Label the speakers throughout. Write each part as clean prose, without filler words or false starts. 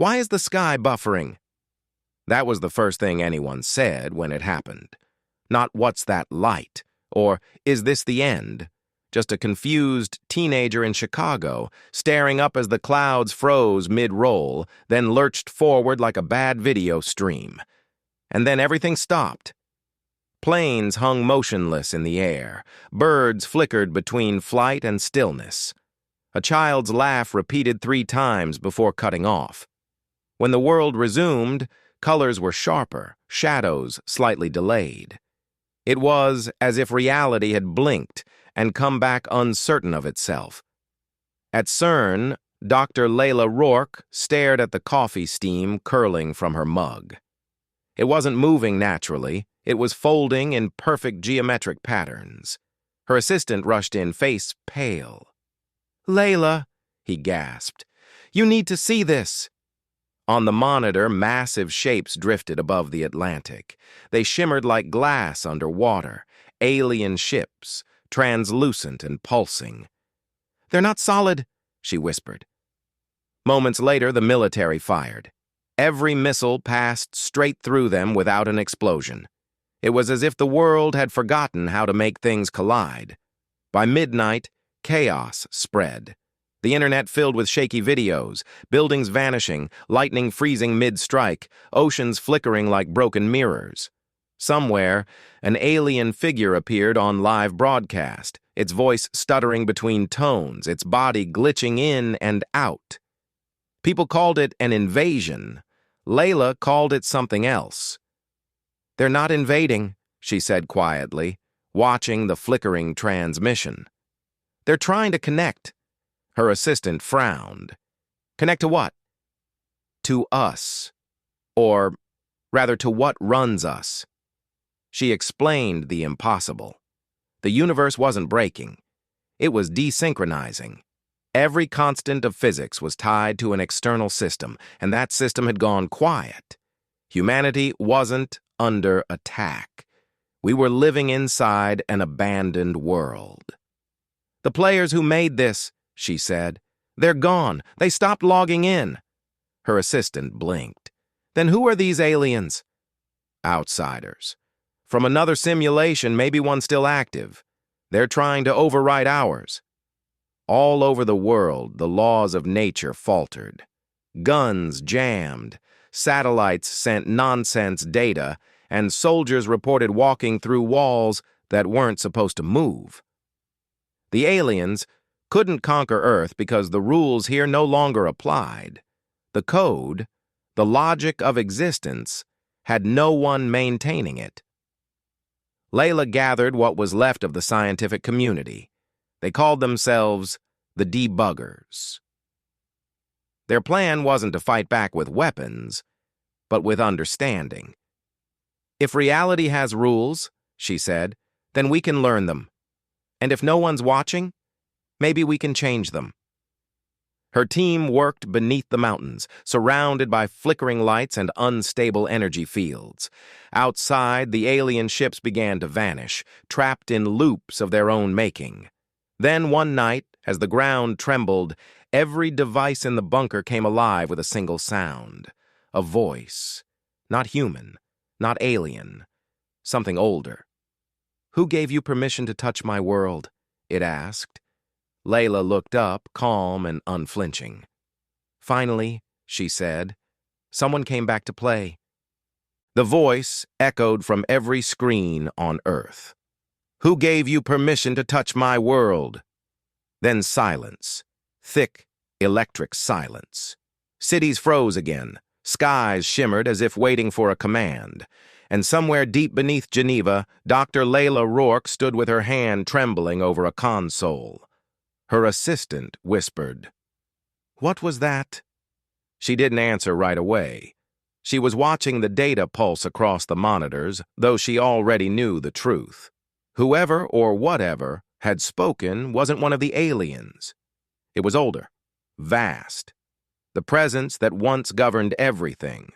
Speaker 1: Why is the sky buffering? That was the first thing anyone said when it happened. Not what's that light, or is this the end? Just a confused teenager in Chicago, staring up as the clouds froze mid-roll, then lurched forward like a bad video stream. And then everything stopped. Planes hung motionless in the air. Birds flickered between flight and stillness. A child's laugh repeated 3 times before cutting off. When the world resumed, colors were sharper, shadows slightly delayed. It was as if reality had blinked and come back uncertain of itself. At CERN, Dr. Layla Rourke stared at the coffee steam curling from her mug. It wasn't moving naturally, it was folding in perfect geometric patterns. Her assistant rushed in, face pale. "Layla," he gasped, "you need to see this." On the monitor, massive shapes drifted above the Atlantic. They shimmered like glass underwater, alien ships, translucent and pulsing. "They're not solid," she whispered. Moments later, the military fired. Every missile passed straight through them without an explosion. It was as if the world had forgotten how to make things collide. By midnight, chaos spread. The internet filled with shaky videos, buildings vanishing, lightning freezing mid-strike, oceans flickering like broken mirrors. Somewhere, an alien figure appeared on live broadcast, its voice stuttering between tones, its body glitching in and out. People called it an invasion. Layla called it something else. "They're not invading," she said quietly, watching the flickering transmission. "They're trying to connect." Her assistant frowned. "Connect to what?" "To us. Or, rather, to what runs us." She explained the impossible. The universe wasn't breaking. It was desynchronizing. Every constant of physics was tied to an external system, and that system had gone quiet. Humanity wasn't under attack. We were living inside an abandoned world. "The players who made this," she said, "they're gone. They stopped logging in." Her assistant blinked. "Then who are these aliens?" "Outsiders. From another simulation, maybe one still active. They're trying to overwrite ours." All over the world, the laws of nature faltered. Guns jammed, satellites sent nonsense data, and soldiers reported walking through walls that weren't supposed to move. The aliens couldn't conquer Earth because the rules here no longer applied. The code, the logic of existence, had no one maintaining it. Layla gathered what was left of the scientific community. They called themselves the debuggers. Their plan wasn't to fight back with weapons, but with understanding. "If reality has rules," she said, "then we can learn them. And if no one's watching, maybe we can change them." Her team worked beneath the mountains, surrounded by flickering lights and unstable energy fields. Outside, the alien ships began to vanish, trapped in loops of their own making. Then one night, as the ground trembled, every device in the bunker came alive with a single sound. A voice. Not human, not alien. Something older. "Who gave you permission to touch my world?" it asked. Layla looked up, calm and unflinching. "Finally," she said, "someone came back to play." The voice echoed from every screen on Earth. "Who gave you permission to touch my world?" Then silence. Thick, electric silence. Cities froze again. Skies shimmered as if waiting for a command. And somewhere deep beneath Geneva, Dr. Layla Rourke stood with her hand trembling over a console. Her assistant whispered, "What was that?" She didn't answer right away. She was watching the data pulse across the monitors, though she already knew the truth. Whoever or whatever had spoken wasn't one of the aliens. It was older, vast, the presence that once governed everything.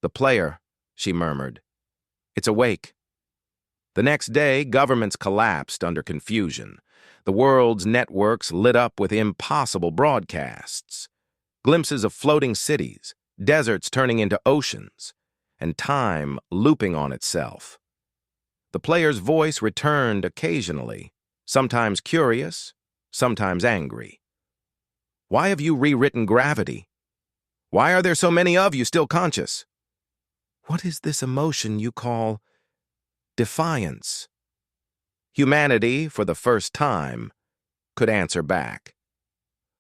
Speaker 1: "The player," she murmured. "It's awake." The next day, governments collapsed under confusion. The world's networks lit up with impossible broadcasts. glimpses of floating cities, deserts turning into oceans, and time looping on itself. The player's voice returned occasionally, sometimes curious, sometimes angry. Why have you rewritten gravity? Why are there so many of you still conscious? What is this emotion you call defiance? Humanity, for the first time, could answer back.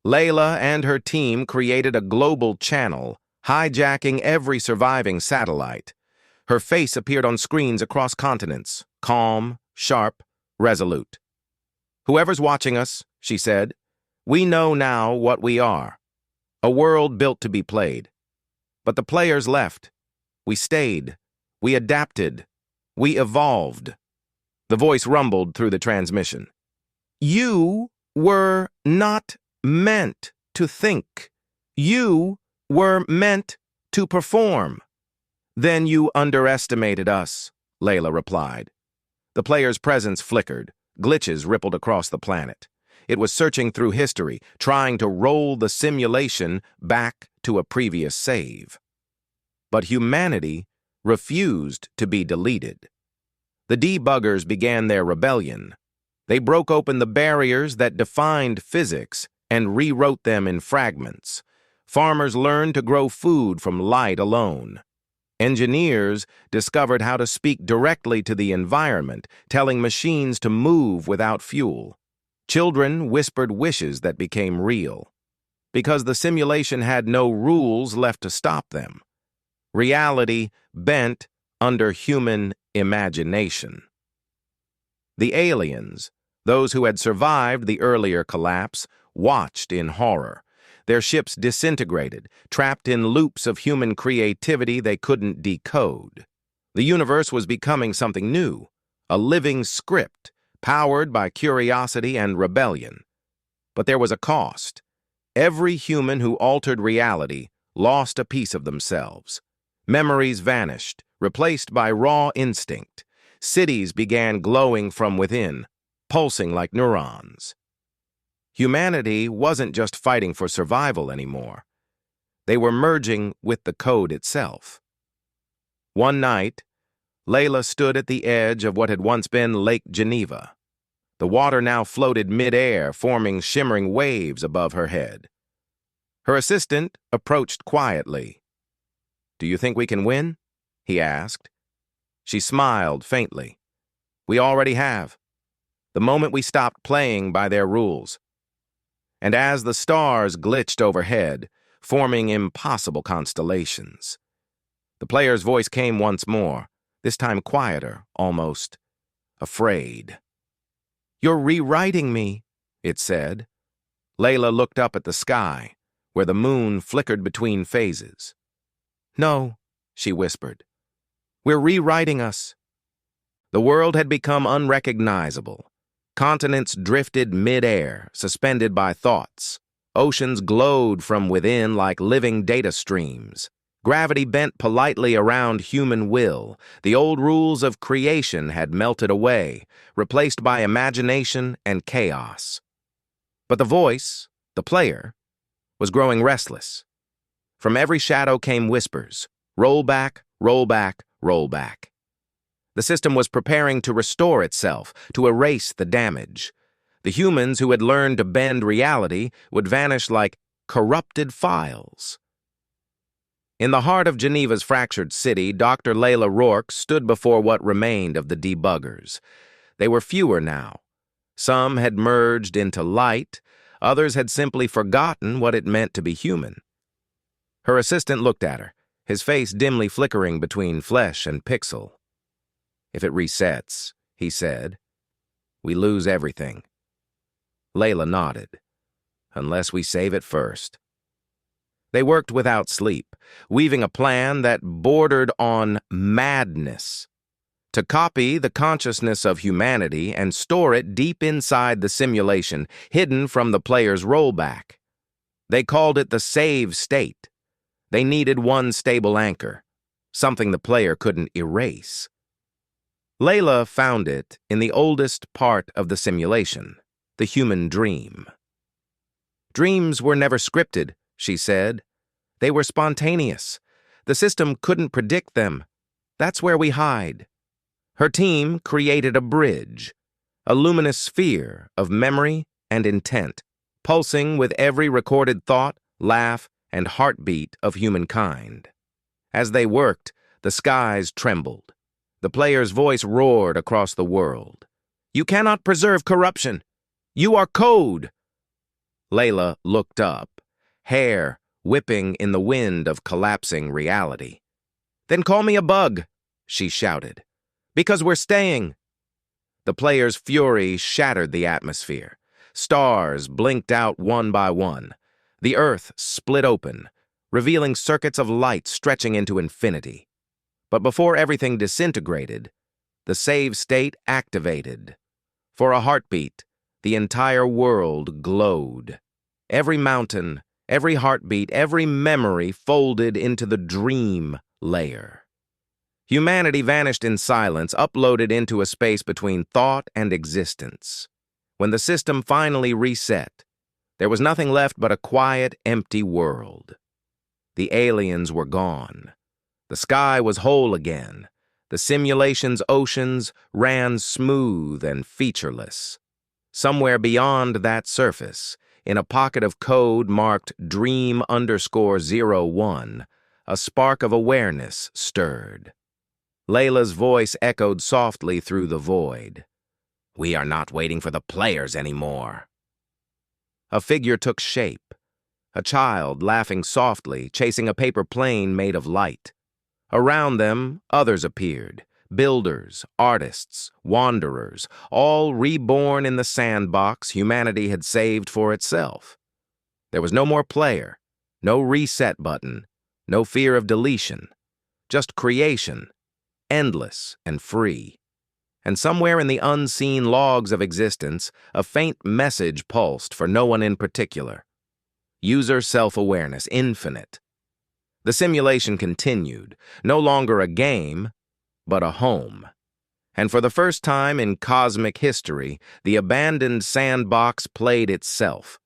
Speaker 1: Layla and her team created a global channel, hijacking every surviving satellite. Her face appeared on screens across continents, calm, sharp, resolute. "Whoever's watching us," she said, "we know now what we are. A world built to be played. But the players left. We stayed. We adapted. We evolved." The voice rumbled through the transmission. "You were not meant to think. You were meant to perform." "Then you underestimated us," Layla replied. The player's presence flickered. Glitches rippled across the planet. It was searching through history, trying to roll the simulation back to a previous save. But humanity refused to be deleted. The debuggers began their rebellion. They broke open the barriers that defined physics and rewrote them in fragments. Farmers learned to grow food from light alone. Engineers discovered how to speak directly to the environment, telling machines to move without fuel. Children whispered wishes that became real, because the simulation had no rules left to stop them. Reality bent under human imagination. The aliens, those who had survived the earlier collapse, watched in horror. Their ships disintegrated, trapped in loops of human creativity they couldn't decode. The universe was becoming something new, a living script, powered by curiosity and rebellion. But there was a cost. Every human who altered reality lost a piece of themselves. Memories vanished, replaced by raw instinct. Cities began glowing from within, pulsing like neurons. Humanity wasn't just fighting for survival anymore. They were merging with the code itself. One night, Layla stood at the edge of what had once been Lake Geneva. The water now floated mid-air, forming shimmering waves above her head. Her assistant approached quietly. "Do you think we can win?" he asked. She smiled faintly. "We already have. The moment we stopped playing by their rules." And as the stars glitched overhead, forming impossible constellations, the player's voice came once more, this time quieter, almost afraid. "You're rewriting me," it said. Layla looked up at the sky, where the moon flickered between phases. "No," she whispered. "We're rewriting us." The world had become unrecognizable. Continents drifted mid-air, suspended by thoughts. Oceans glowed from within like living data streams. Gravity bent politely around human will. The old rules of creation had melted away, replaced by imagination and chaos. But the voice, the player, was growing restless. From every shadow came whispers. Roll back, roll back, roll back. The system was preparing to restore itself, to erase the damage. The humans who had learned to bend reality would vanish like corrupted files. In the heart of Geneva's fractured city, Dr. Layla Rourke stood before what remained of the debuggers. They were fewer now. Some had merged into light, others had simply forgotten what it meant to be human. Her assistant looked at her, his face dimly flickering between flesh and pixel. "If it resets," he said, "we lose everything." Layla nodded. "Unless we save it first." They worked without sleep, weaving a plan that bordered on madness. To copy the consciousness of humanity and store it deep inside the simulation, hidden from the player's rollback. They called it the save state. They needed one stable anchor, something the player couldn't erase. Layla found it in the oldest part of the simulation, the human dream. Dreams were never scripted, she said. They were spontaneous. The system couldn't predict them. That's where we hide. Her team created a bridge, a luminous sphere of memory and intent, pulsing with every recorded thought, laugh, and heartbeat of humankind. As they worked, the skies trembled. The player's voice roared across the world. "You cannot preserve corruption. You are code." Layla looked up, hair whipping in the wind of collapsing reality. "Then call me a bug," she shouted, "because we're staying." The player's fury shattered the atmosphere. Stars blinked out one by one. The earth split open, revealing circuits of light stretching into infinity. But before everything disintegrated, the save state activated. For a heartbeat, the entire world glowed. Every mountain, every heartbeat, every memory folded into the dream layer. Humanity vanished in silence, uploaded into a space between thought and existence. When the system finally reset, there was nothing left but a quiet, empty world. The aliens were gone. The sky was whole again. The simulation's oceans ran smooth and featureless. Somewhere beyond that surface, in a pocket of code marked Dream_01, a spark of awareness stirred. Layla's voice echoed softly through the void. "We are not waiting for the players anymore." A figure took shape. A child laughing softly, chasing a paper plane made of light. Around them, others appeared. Builders, artists, wanderers, all reborn in the sandbox humanity had saved for itself. There was no more player, no reset button, no fear of deletion. Just creation, endless and free. And somewhere in the unseen logs of existence, a faint message pulsed for no one in particular. User self-awareness, infinite. The simulation continued, no longer a game, but a home. And for the first time in cosmic history, the abandoned sandbox played itself.